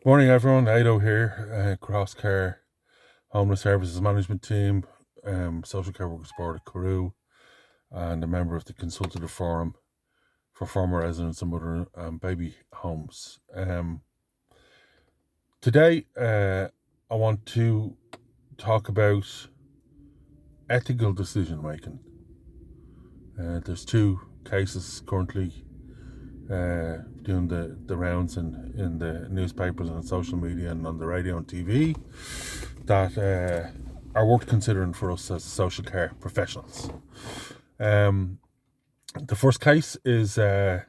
Morning, everyone. Ado here, Crosscare Homeless Services Management Team, Social Care Workers Board of Carew, and a member of the Consultative Forum for Former Residents and Mother and Baby Homes. Today, I want to talk about ethical decision making. There's two cases currently doing the rounds in the newspapers and social media and on the radio and TV that are worth considering for us as social care professionals. The first case is the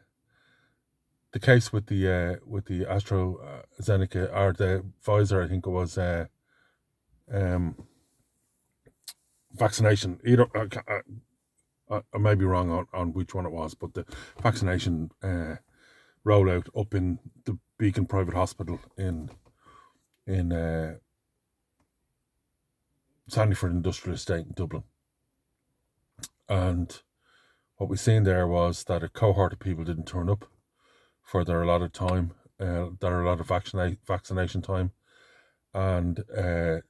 case with the AstraZeneca or the Pfizer, I think it was, vaccination. I may be wrong on which one it was, but the vaccination rollout up in the Beacon Private Hospital in Sandyford Industrial Estate in Dublin. And what we seen there was that a cohort of people didn't turn up for their allotted time, their allotted vaccination time, and it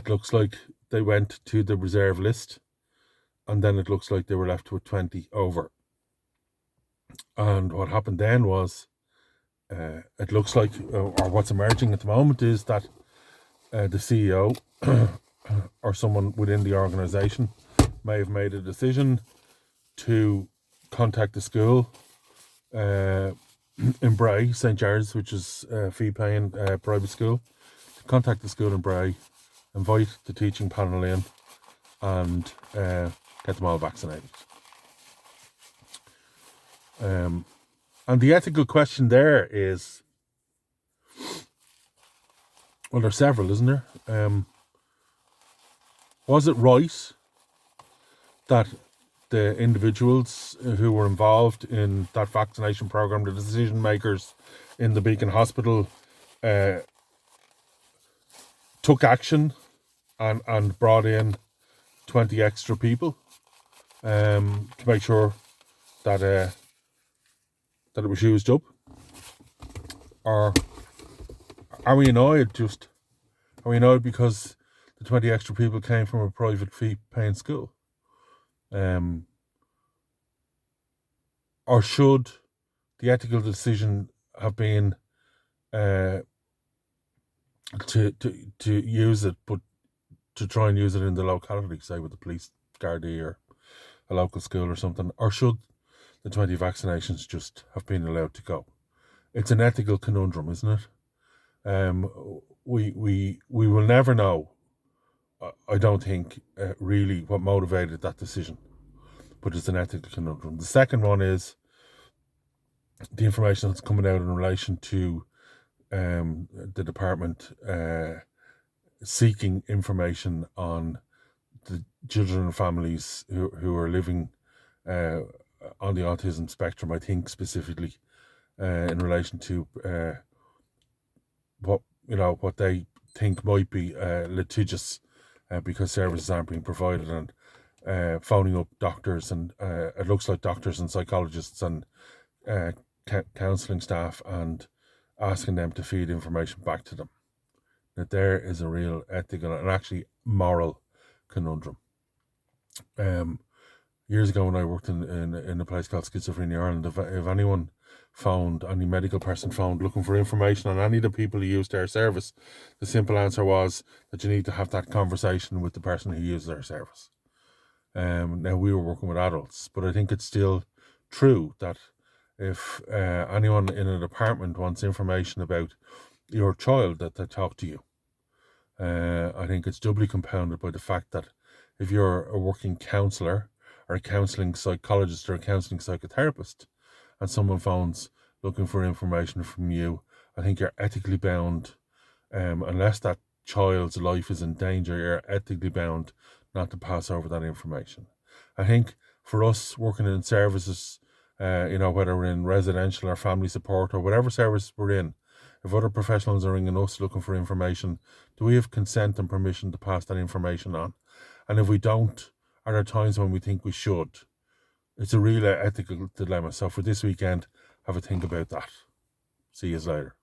looks like they went to the reserve list, and then it looks like they were left with 20 over. And what happened then was, it looks like, or what's emerging at the moment is that the CEO or someone within the organisation may have made a decision to contact the school in Bray, St. Giles, which is a fee-paying private school, to contact the school in Bray, invite the teaching panel in, and get them all vaccinated. And the ethical question there is, well, there's several, isn't there? Was it right that the individuals who were involved in that vaccination program, the decision makers in the Beacon Hospital, took action and brought in 20 extra people to make sure that that it was used up? Or are we annoyed because the 20 extra people came from a private fee-paying school? Or should the ethical decision have been to use it, but to try and use it in the locality, say with the police gardaí or a local school or something? Or should the 20 vaccinations just have been allowed to go? It's an ethical conundrum, isn't it? We will never know, I don't think, really what motivated that decision, but it's an ethical conundrum. The second one is the information that's coming out in relation to the department seeking information on the children and families who are living on the autism spectrum. I think specifically in relation to what they think might be litigious because services aren't being provided, and phoning up doctors, and it looks like doctors and psychologists and counselling staff, and asking them to feed information back to them. That there is a real ethical and actually moral conundrum. Years ago, when I worked in a place called Schizophrenia Ireland, if anyone found, any medical person found, looking for information on any of the people who used their service, the simple answer was that you need to have that conversation with the person who used their service. Now, we were working with adults, but I think it's still true that if anyone in a department wants information about your child, that they talk to you. I think it's doubly compounded by the fact that if you're a working counsellor or a counselling psychologist or a counselling psychotherapist, and someone phones looking for information from you, I think you're ethically bound, unless that child's life is in danger, you're ethically bound not to pass over that information. I think for us working in services, whether we're in residential or family support or whatever service we're in, if other professionals are ringing us looking for information, do we have consent and permission to pass that information on? And if we don't, are there times when we think we should? It's a real ethical dilemma. So for this weekend, have a think about that. See you later.